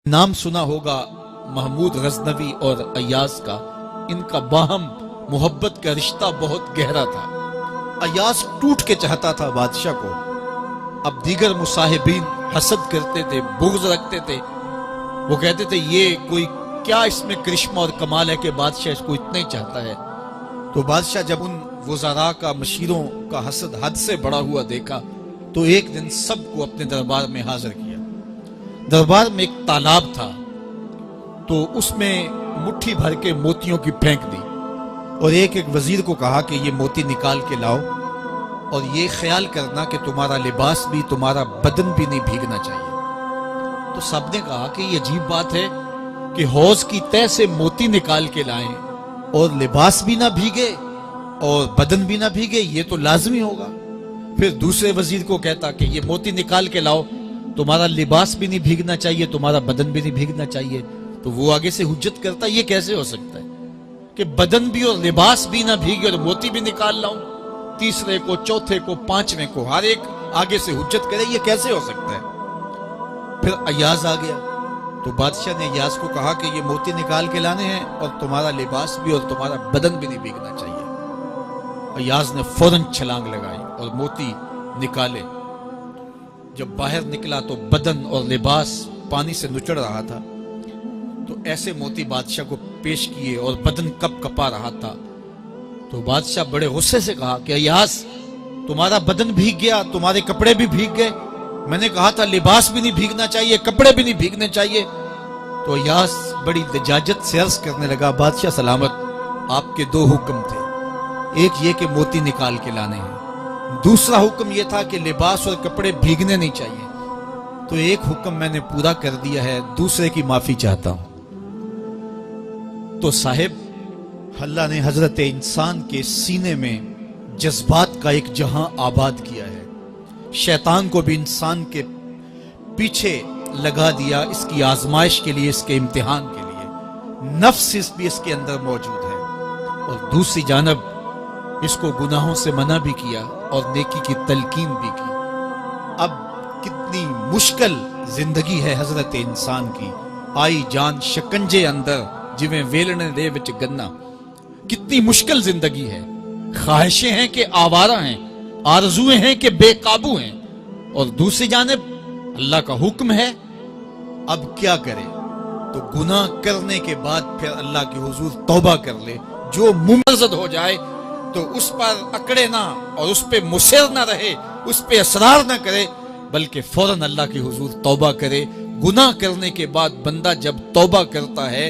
نام سنا ہوگا محمود غزنوی اور ایاز کا، ان کا باہم محبت کا رشتہ بہت گہرا تھا۔ ایاز ٹوٹ کے چاہتا تھا بادشاہ کو، اب دیگر مصاحبین حسد کرتے تھے، بغض رکھتے تھے، وہ کہتے تھے یہ کوئی کیا اس میں کرشمہ اور کمال ہے کہ بادشاہ اس کو اتنا ہی چاہتا ہے۔ تو بادشاہ جب ان وزراء کا، مشیروں کا حسد حد سے بڑا ہوا دیکھا تو ایک دن سب کو اپنے دربار میں حاضر کیا۔ دربار میں ایک تالاب تھا، تو اس میں مٹھی بھر کے موتیوں کی پھینک دی اور ایک وزیر کو کہا کہ یہ موتی نکال کے لاؤ، اور یہ خیال کرنا کہ تمہارا لباس بھی، تمہارا بدن بھی نہیں بھیگنا چاہیے۔ تو سب نے کہا کہ یہ عجیب بات ہے کہ حوض کی تہ سے موتی نکال کے لائیں اور لباس بھی نہ بھیگے اور بدن بھی نہ بھیگے، یہ تو لازمی ہوگا۔ پھر دوسرے وزیر کو کہتا کہ یہ موتی نکال کے لاؤ، تمہارا لباس بھی نہیں بھیگنا چاہیے، تمہارا بدن بھی نہیں بھیگنا چاہیے۔ تو وہ آگے سے حجت کرتا یہ کیسے ہو سکتا ہے کہ بدن بھی اور لباس بھی نہ بھیگے اور موتی بھی نکال لاؤں؟ تیسرے کو، چوتھے کو، پانچویں کو، ہر ایک آگے سے حجت کرے یہ کیسے ہو سکتا ہے؟ پھر ایاز آ گیا تو بادشاہ نے ایاز کو کہا کہ یہ موتی نکال کے لانے ہیں اور تمہارا لباس بھی اور تمہارا بدن بھی نہیں بھیگنا چاہیے۔ ایاز نے فوراً چھلانگ لگائی اور موتی نکالے۔ جب باہر نکلا تو بدن اور لباس پانی سے نچڑ رہا تھا، تو ایسے موتی بادشاہ کو پیش کیے اور بدن کپ کپا رہا تھا۔ تو بادشاہ بڑے غصے سے کہا کہ ایاز تمہارا بدن بھیگ گیا، تمہارے کپڑے بھی بھیگ گئے، میں نے کہا تھا لباس بھی نہیں بھیگنا چاہیے، کپڑے بھی نہیں بھیگنے چاہیے۔ تو ایاز بڑی لجاجت سے عرض کرنے لگا، بادشاہ سلامت، آپ کے دو حکم تھے، ایک یہ کہ موتی نکال کے لانے ہیں، دوسرا حکم یہ تھا کہ لباس اور کپڑے بھیگنے نہیں چاہیے۔ تو ایک حکم میں نے پورا کر دیا ہے، دوسرے کی معافی چاہتا ہوں۔ تو صاحب، اللہ نے حضرت انسان کے سینے میں جذبات کا ایک جہاں آباد کیا ہے، شیطان کو بھی انسان کے پیچھے لگا دیا اس کی آزمائش کے لیے، اس کے امتحان کے لیے۔ نفس بھی اس کے اندر موجود ہے، اور دوسری جانب اس کو گناہوں سے منع بھی کیا اور نیکی کی تلقین بھی کی۔ اب کتنی مشکل زندگی ہے حضرت انسان کی، آئی جان شکنجے اندر جویں ویلنے دے وچ گنا، کتنی مشکل زندگی ہے۔ خواہشیں ہیں کہ آوارہ ہیں، آرزویں ہیں کہ بے قابو ہیں، اور دوسری جانب اللہ کا حکم ہے۔ اب کیا کرے؟ تو گناہ کرنے کے بعد پھر اللہ کے حضور توبہ کر لے، جو ممرزد ہو جائے تو اس پر اکڑے نہ اور اس پہ مصر نہ رہے، اس پہ اصرار نہ کرے، بلکہ فوراً اللہ کے حضور توبہ کرے۔ گناہ کرنے کے بعد بندہ جب توبہ کرتا ہے،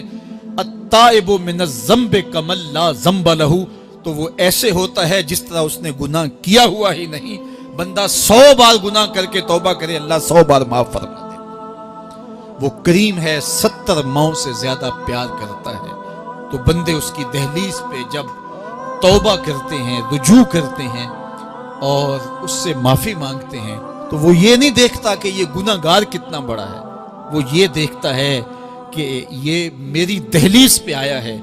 التائب من الذنب کمن لا ذنب لہ، تو وہ ایسے ہوتا ہے جس طرح اس نے گناہ کیا ہوا ہی نہیں۔ بندہ 100 بار گناہ کر کے توبہ کرے، اللہ 100 بار معاف فرما دے۔ وہ کریم ہے، 70 ماؤں سے زیادہ پیار کرتا ہے۔ تو بندے اس کی دہلیز پہ جب توبہ کرتے ہیں، رجوع کرتے ہیں اور اس سے معافی مانگتے ہیں، تو وہ یہ نہیں دیکھتا کہ یہ گناہ گار کتنا بڑا ہے، وہ یہ دیکھتا ہے کہ یہ میری دہلیز پہ آیا ہے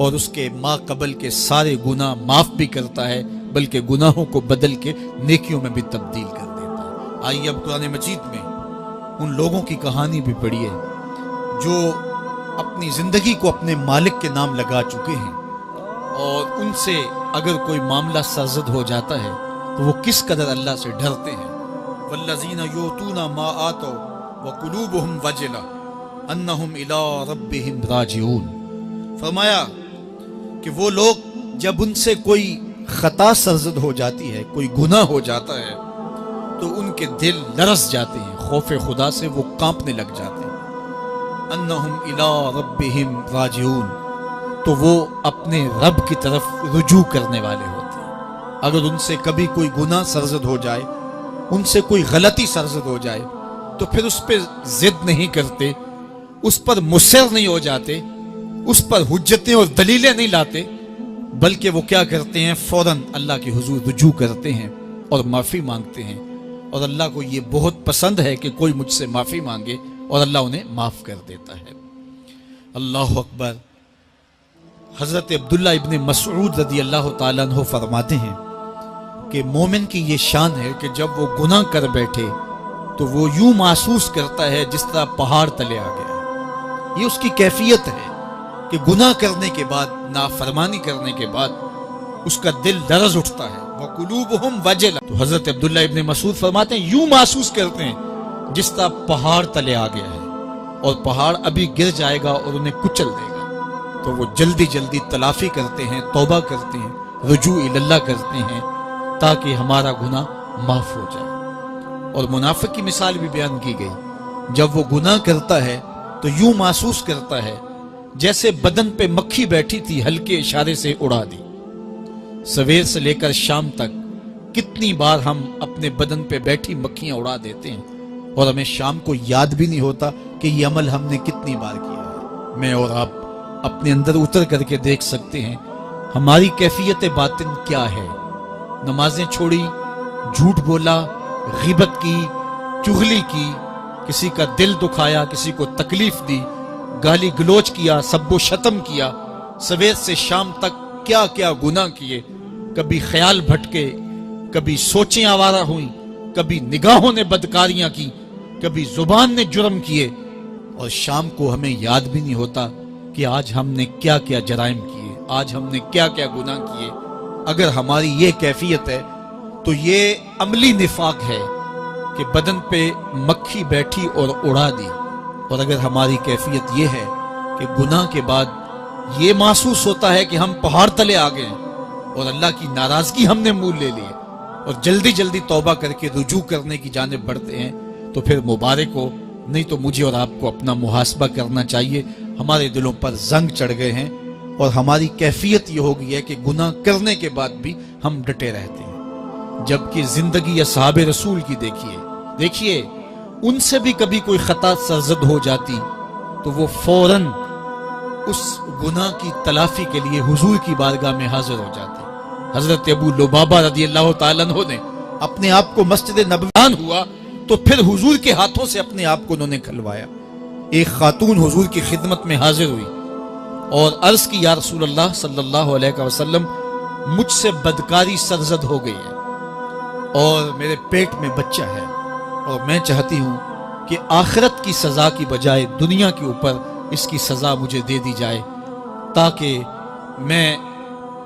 اور اس کے ما قبل کے سارے گناہ معاف بھی کرتا ہے، بلکہ گناہوں کو بدل کے نیکیوں میں بھی تبدیل کر دیتا ہے۔ آئیے اب قرآن مجید میں ان لوگوں کی کہانی بھی پڑھیے جو اپنی زندگی کو اپنے مالک کے نام لگا چکے ہیں، اور ان سے اگر کوئی معاملہ سرزد ہو جاتا ہے تو وہ کس قدر اللہ سے ڈرتے ہیں۔ والذین یؤتون ما آتوا وقلوبہم وجلہ انہم الی ربہم راجعون۔ فرمایا کہ وہ لوگ جب ان سے کوئی خطا سرزد ہو جاتی ہے، کوئی گناہ ہو جاتا ہے، تو ان کے دل لرز جاتے ہیں، خوف خدا سے وہ کانپنے لگ جاتے ہیں۔ انہم الی ربہم راجعون، تو وہ اپنے رب کی طرف رجوع کرنے والے ہوتے ہیں۔ اگر ان سے کبھی کوئی گناہ سرزد ہو جائے، ان سے کوئی غلطی سرزد ہو جائے، تو پھر اس پہ ضد نہیں کرتے، اس پر مصر نہیں ہو جاتے، اس پر حجتیں اور دلیلیں نہیں لاتے، بلکہ وہ کیا کرتے ہیں؟ فوراً اللہ کے حضور رجوع کرتے ہیں اور معافی مانگتے ہیں۔ اور اللہ کو یہ بہت پسند ہے کہ کوئی مجھ سے معافی مانگے، اور اللہ انہیں معاف کر دیتا ہے۔ اللہ اکبر۔ حضرت عبداللہ ابن مسعود رضی اللہ تعالیٰ عنہ فرماتے ہیں کہ مومن کی یہ شان ہے کہ جب وہ گناہ کر بیٹھے تو وہ یوں محسوس کرتا ہے جس طرح پہاڑ تلے آ گیا، یہ اس کی کیفیت ہے کہ گناہ کرنے کے بعد، نافرمانی کرنے کے بعد اس کا دل لرز اٹھتا ہے۔ وَقُلُوبُهُمْ وَجِلَةٌ، تو حضرت عبداللہ ابن مسعود فرماتے ہیں یوں محسوس کرتے ہیں جس طرح پہاڑ تلے آ گیا ہے اور پہاڑ ابھی گر جائے گا اور انہیں کچل دے گا، تو وہ جلدی جلدی تلافی کرتے ہیں، توبہ کرتے ہیں، رجوع اللہ کرتے ہیں تاکہ ہمارا گناہ معاف ہو جائے۔ اور منافق کی مثال بھی بیان کی گئی، جب وہ گناہ کرتا ہے تو یوں محسوس کرتا ہے جیسے بدن پہ مکھی بیٹھی تھی، ہلکے اشارے سے اڑا دی۔ سویر سے لے کر شام تک کتنی بار ہم اپنے بدن پہ بیٹھی مکھیاں اڑا دیتے ہیں اور ہمیں شام کو یاد بھی نہیں ہوتا کہ یہ عمل ہم نے کتنی بار کیا ہے۔ میں اور آپ اپنے اندر اتر کر کے دیکھ سکتے ہیں ہماری کیفیت باطن کیا ہے۔ نمازیں چھوڑی، جھوٹ بولا، غیبت کی، چغلی کی، کسی کا دل دکھایا، کسی کو تکلیف دی، گالی گلوچ کیا، سب و شتم کیا، سویر سے شام تک کیا کیا گناہ کیے، کبھی خیال بھٹکے، کبھی سوچیں آوارہ ہوئیں، کبھی نگاہوں نے بدکاریاں کی، کبھی زبان نے جرم کیے، اور شام کو ہمیں یاد بھی نہیں ہوتا کہ آج ہم نے کیا کیا جرائم کیے، آج ہم نے کیا کیا گناہ کیے۔ اگر ہماری یہ کیفیت ہے تو یہ عملی نفاق ہے کہ بدن پہ مکھی بیٹھی اور اڑا دی، اور اگر ہماری کیفیت یہ ہے کہ گناہ کے بعد یہ محسوس ہوتا ہے کہ ہم پہاڑ تلے آ گئے اور اللہ کی ناراضگی ہم نے مول لے لی اور جلدی جلدی توبہ کر کے رجوع کرنے کی جانب بڑھتے ہیں، تو پھر مبارک ہو، نہیں تو مجھے اور آپ کو اپنا محاسبہ کرنا چاہیے۔ ہمارے دلوں پر زنگ چڑھ گئے ہیں اور ہماری کیفیت یہ ہو گئی ہے کہ گناہ کرنے کے بعد بھی ہم ڈٹے رہتے ہیں، جبکہ زندگی اصحاب رسول کی دیکھیے ان سے بھی کبھی کوئی خطا سرزد ہو جاتی تو وہ فوراً اس گناہ کی تلافی کے لیے حضور کی بارگاہ میں حاضر ہو جاتے۔ حضرت ابو لبابہ رضی اللہ تعالیٰ عنہ نے اپنے آپ کو مسجد نبوی ہوا تو پھر حضور کے ہاتھوں سے اپنے آپ کو انہوں نے کھلوایا۔ ایک خاتون حضور کی خدمت میں حاضر ہوئی اور عرض کی یا رسول اللہ صلی اللہ علیہ وسلم، مجھ سے بدکاری سرزد ہو گئی ہے اور میرے پیٹ میں بچہ ہے، اور میں چاہتی ہوں کہ آخرت کی سزا کی بجائے دنیا کے اوپر اس کی سزا مجھے دے دی جائے تاکہ میں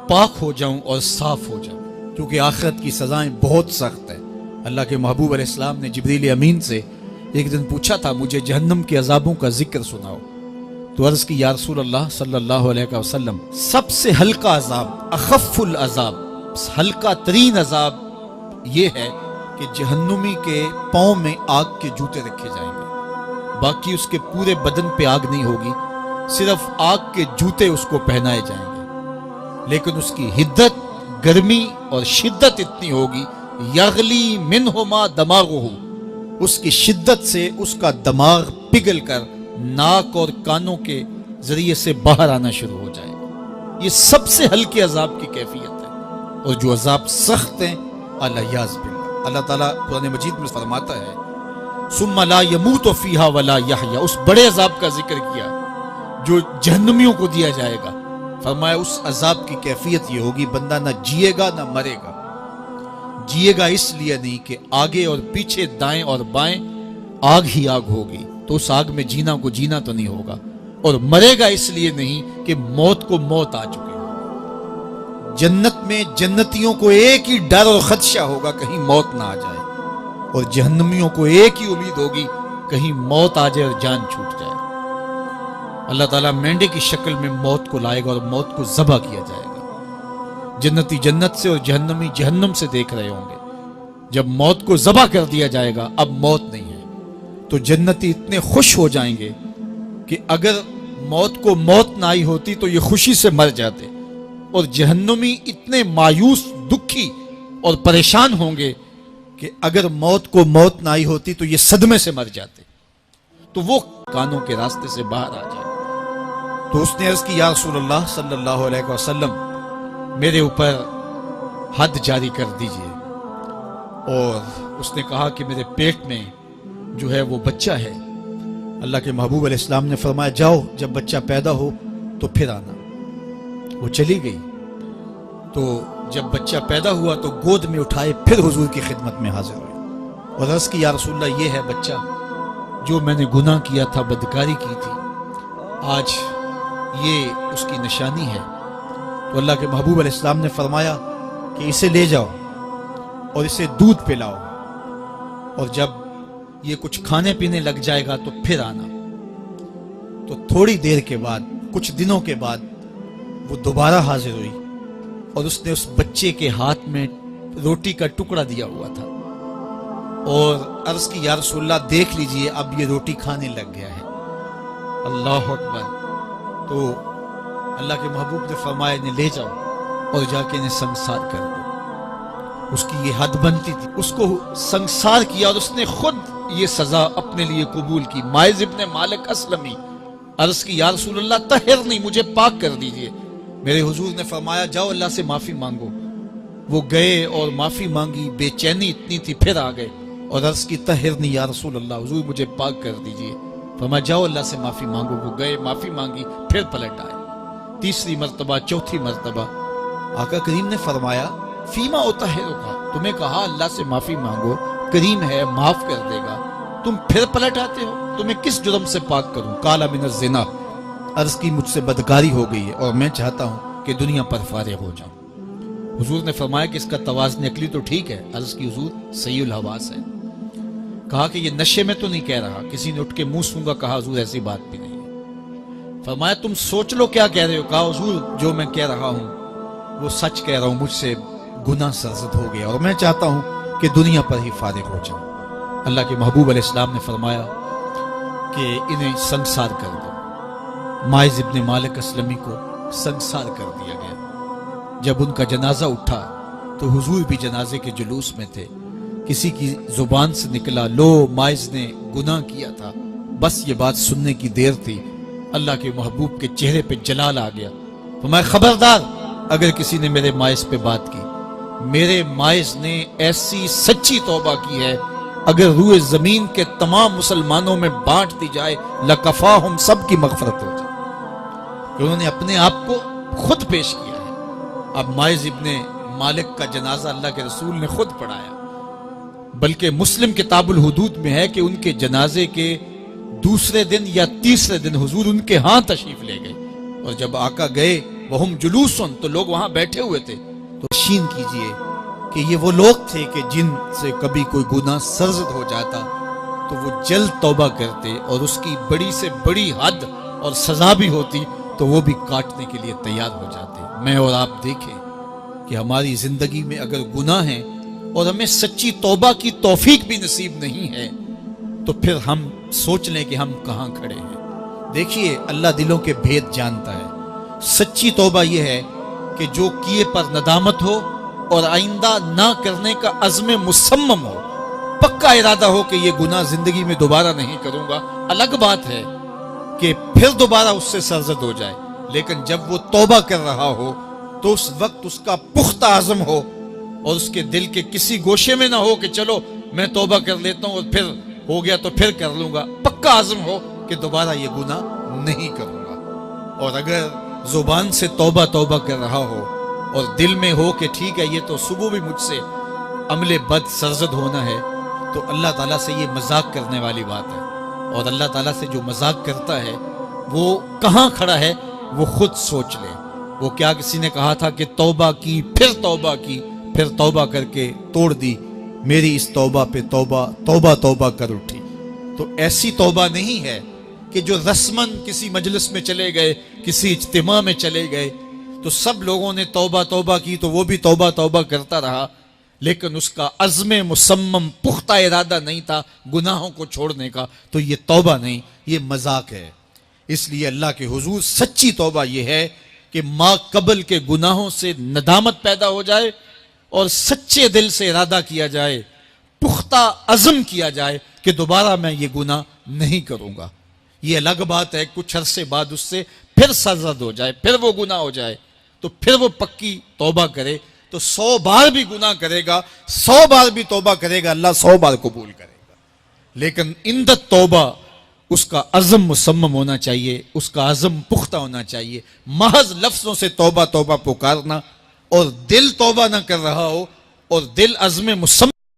پاک ہو جاؤں اور صاف ہو جاؤں، کیونکہ آخرت کی سزائیں بہت سخت ہیں۔ اللہ کے محبوب علیہ السلام نے جبریل امین سے ایک دن پوچھا تھا مجھے جہنم کے عذابوں کا ذکر سناؤ، تو عرض کی یا رسول اللہ صلی اللہ علیہ وسلم، سب سے ہلکا عذاب، اخف العذاب، ہلکا ترین عذاب یہ ہے کہ جہنمی کے پاؤں میں آگ کے جوتے رکھے جائیں گے، باقی اس کے پورے بدن پہ آگ نہیں ہوگی، صرف آگ کے جوتے اس کو پہنائے جائیں گے، لیکن اس کی حدت، گرمی اور شدت اتنی ہوگی، یغلی منہما دماغہ، اس کی شدت سے اس کا دماغ پگھل کر ناک اور کانوں کے ذریعے سے باہر آنا شروع ہو جائے گا۔ یہ سب سے ہلکے عذاب کی کیفیت ہے، اور جو عذاب سخت ہیں الیاذ باللہ۔ اللہ تعالیٰ قرآن مجید میں فرماتا ہے ثم لا يموت فیہا ولا یحیا، اس بڑے عذاب کا ذکر کیا جو جہنمیوں کو دیا جائے گا، فرمایا اس عذاب کی کیفیت یہ ہوگی بندہ نہ جیے گا نہ مرے گا۔ جیے گا اس لیے نہیں کہ آگے اور پیچھے، دائیں اور بائیں آگ ہی آگ ہوگی، تو اس آگ میں جینا کو جینا تو نہیں ہوگا، اور مرے گا اس لیے نہیں کہ موت کو موت آ چکے ہو۔ جنت میں جنتیوں کو ایک ہی ڈر اور خدشہ ہوگا کہیں موت نہ آ جائے، اور جہنمیوں کو ایک ہی امید ہوگی کہیں موت آ جائے اور جان چھوٹ جائے۔ اللہ تعالیٰ مینڈے کی شکل میں موت کو لائے گا اور موت کو ذبح کیا جائے گا۔ جنتی جنت سے اور جہنمی جہنم سے دیکھ رہے ہوں گے، جب موت کو ذبح کر دیا جائے گا اب موت نہیں ہے، تو جنتی اتنے خوش ہو جائیں گے کہ اگر موت کو موت نہ آئی ہوتی تو یہ خوشی سے مر جاتے، اور جہنمی اتنے مایوس، دکھی اور پریشان ہوں گے کہ اگر موت کو موت نہ آئی ہوتی تو یہ صدمے سے مر جاتے، تو وہ کانوں کے راستے سے باہر آ جائے۔ تو اس نے عرض کی یا رسول اللہ صلی اللہ علیہ وسلم، میرے اوپر حد جاری کر دیجئے، اور اس نے کہا کہ میرے پیٹ میں جو ہے وہ بچہ ہے۔ اللہ کے محبوب علیہ السلام نے فرمایا جاؤ جب بچہ پیدا ہو تو پھر آنا۔ وہ چلی گئی، تو جب بچہ پیدا ہوا تو گود میں اٹھائے پھر حضور کی خدمت میں حاضر ہوئے اور عرض کی یا رسول اللہ یہ ہے بچہ جو میں نے گناہ کیا تھا، بدکاری کی تھی، آج یہ اس کی نشانی ہے۔ تو اللہ کے محبوب علیہ السلام نے فرمایا کہ اسے لے جاؤ اور اسے دودھ پلاؤ، اور جب یہ کچھ کھانے پینے لگ جائے گا تو پھر آنا۔ تو تھوڑی دیر کے بعد، کچھ دنوں کے بعد وہ دوبارہ حاضر ہوئی اور اس نے اس بچے کے ہاتھ میں روٹی کا ٹکڑا دیا ہوا تھا اور عرض کی یا رسول اللہ دیکھ لیجئے اب یہ روٹی کھانے لگ گیا ہے۔ اللہ اکبر۔ تو اللہ کے محبوب نے فرمایا انہیں لے جاؤ اور جا کے انہیں سنگسار کر دو۔ اس کی یہ حد بنتی تھی، اس کو سنگسار کیا اور اس نے خود یہ سزا اپنے لیے قبول کی۔ مائز ابن مالک اسلمی عرض کی یا رسول اللہ طہرنی، مجھے پاک کر دیجئے۔ میرے حضور نے فرمایا جاؤ اللہ سے معافی مانگو۔ وہ گئے اور معافی مانگی، بے چینی اتنی تھی، پھر آ گئے اور عرض کی طہرنی یا رسول اللہ، حضور مجھے پاک کر دیجئے۔ فرمایا جاؤ اللہ سے معافی مانگو۔ وہ گئے، معافی مانگی، پھر پلٹ آئے، تیسری مرتبہ، چوتھی مرتبہ۔ آقا کریم نے فرمایا فیما اطہرک، تمہیں کہا اللہ سے معافی مانگو، کریم ہے معاف کر دے گا، تم پھر پلٹ آتے ہو، تمہیں کس جرم سے پاک کروں؟ قال من الزنا، عرض کی مجھ سے بدکاری ہو گئی ہے اور میں چاہتا ہوں کہ دنیا پر فارغ ہو جاؤں۔ حضور نے فرمایا کہ اس کا توازن عقلی تو ٹھیک ہے، عرض کی حضور صحیح الحواس ہے۔ کہا کہ یہ نشے میں تو نہیں کہہ رہا، کسی نے اٹھ کے منہ سونگا، کہا حضور ایسی بات بھی نہیں ہے۔ فرمایا تم سوچ لو کیا کہہ رہے ہو؟ کہا حضور جو میں کہہ رہا ہوں وہ سچ کہہ رہا ہوں، مجھ سے گناہ سرزد ہو گیا اور میں چاہتا ہوں کہ دنیا پر ہی فارغ ہو جاؤں۔ اللہ کے محبوب علیہ السلام نے فرمایا کہ انہیں سنگسار کر دو۔ مائز ابن مالک اسلمی کو سنگسار کر دیا گیا۔ جب ان کا جنازہ اٹھا تو حضور بھی جنازے کے جلوس میں تھے۔ کسی کی زبان سے نکلا لو مائز نے گناہ کیا تھا، بس یہ بات سننے کی دیر تھی، اللہ کے محبوب کے چہرے پہ جلال آ گیا۔ فرمایا خبردار اگر کسی نے میرے مائز پہ بات کی، میرے مائز نے ایسی سچی توبہ کی ہے اگر روئے زمین کے تمام مسلمانوں میں بانٹ دی جائے لکفاہم، سب کی مغفرت ہو جائے، کہ انہوں نے اپنے آپ کو خود پیش کیا ہے۔ اب مائز ابن مالک کا جنازہ اللہ کے رسول نے خود پڑھایا، بلکہ مسلم کتاب الحدود میں ہے کہ ان کے جنازے کے دوسرے دن یا تیسرے دن حضور ان کے ہاں تشریف لے گئے، اور جب آقا گئے وہم جلوسن، تو لوگ وہاں بیٹھے ہوئے تھے۔ تو یقین کیجئے کہ یہ وہ لوگ تھے کہ جن سے کبھی کوئی گناہ سرزد ہو جاتا تو وہ جلد توبہ کرتے، اور اس کی بڑی سے بڑی حد اور سزا بھی ہوتی تو وہ بھی کاٹنے کے لیے تیار ہو جاتے۔ میں اور آپ دیکھیں کہ ہماری زندگی میں اگر گناہ ہیں اور ہمیں سچی توبہ کی توفیق بھی نصیب نہیں ہے تو پھر ہم سوچ لیں کہ ہم کہاں کھڑے ہیں۔ دیکھیے اللہ دلوں کے بھید جانتا ہے۔ سچی توبہ یہ ہے کہ جو کیے پر ندامت ہو اور آئندہ نہ کرنے کا عزم مصمم ہو، پکا ارادہ ہو کہ یہ گناہ زندگی میں دوبارہ نہیں کروں گا۔ الگ بات ہے کہ پھر دوبارہ اس سے سرزد ہو جائے، لیکن جب وہ توبہ کر رہا ہو تو اس وقت اس کا پختہ عزم ہو اور اس کے دل کے کسی گوشے میں نہ ہو کہ چلو میں توبہ کر لیتا ہوں اور پھر ہو گیا تو پھر کر لوں گا۔ پکا عزم ہو کہ دوبارہ یہ گناہ نہیں کروں گا۔ اور اگر زبان سے توبہ توبہ کر رہا ہو اور دل میں ہو کہ ٹھیک ہے یہ تو صبح بھی مجھ سے عمل بد سرزد ہونا ہے، تو اللہ تعالیٰ سے یہ مذاق کرنے والی بات ہے۔ اور اللہ تعالیٰ سے جو مذاق کرتا ہے وہ کہاں کھڑا ہے وہ خود سوچ لے۔ وہ کیا کسی نے کہا تھا کہ توبہ کی، پھر توبہ کی، پھر توبہ کر کے توڑ دی، میری اس توبہ پہ توبہ توبہ توبہ کر اٹھی۔ تو ایسی توبہ نہیں ہے کہ جو رسماً کسی مجلس میں چلے گئے، کسی اجتماع میں چلے گئے تو سب لوگوں نے توبہ توبہ کی تو وہ بھی توبہ توبہ کرتا رہا، لیکن اس کا عزم مصمم پختہ ارادہ نہیں تھا گناہوں کو چھوڑنے کا، تو یہ توبہ نہیں، یہ مذاق ہے۔ اس لیے اللہ کے حضور سچی توبہ یہ ہے کہ ما قبل کے گناہوں سے ندامت پیدا ہو جائے اور سچے دل سے ارادہ کیا جائے، پختہ عزم کیا جائے کہ دوبارہ میں یہ گناہ نہیں کروں گا۔ یہ الگ بات ہے کچھ عرصے بعد اس سے پھر سرزد ہو جائے، پھر وہ گناہ ہو جائے تو پھر وہ پکی توبہ کرے، تو 100 بار بھی گناہ کرے گا، 100 بار بھی توبہ کرے گا، اللہ 100 بار قبول کرے گا۔ لیکن اندت توبہ اس کا عزم مصمم ہونا چاہیے، اس کا عزم پختہ ہونا چاہیے۔ محض لفظوں سے توبہ توبہ پکارنا اور دل توبہ نہ کر رہا ہو اور دل عزم مصمم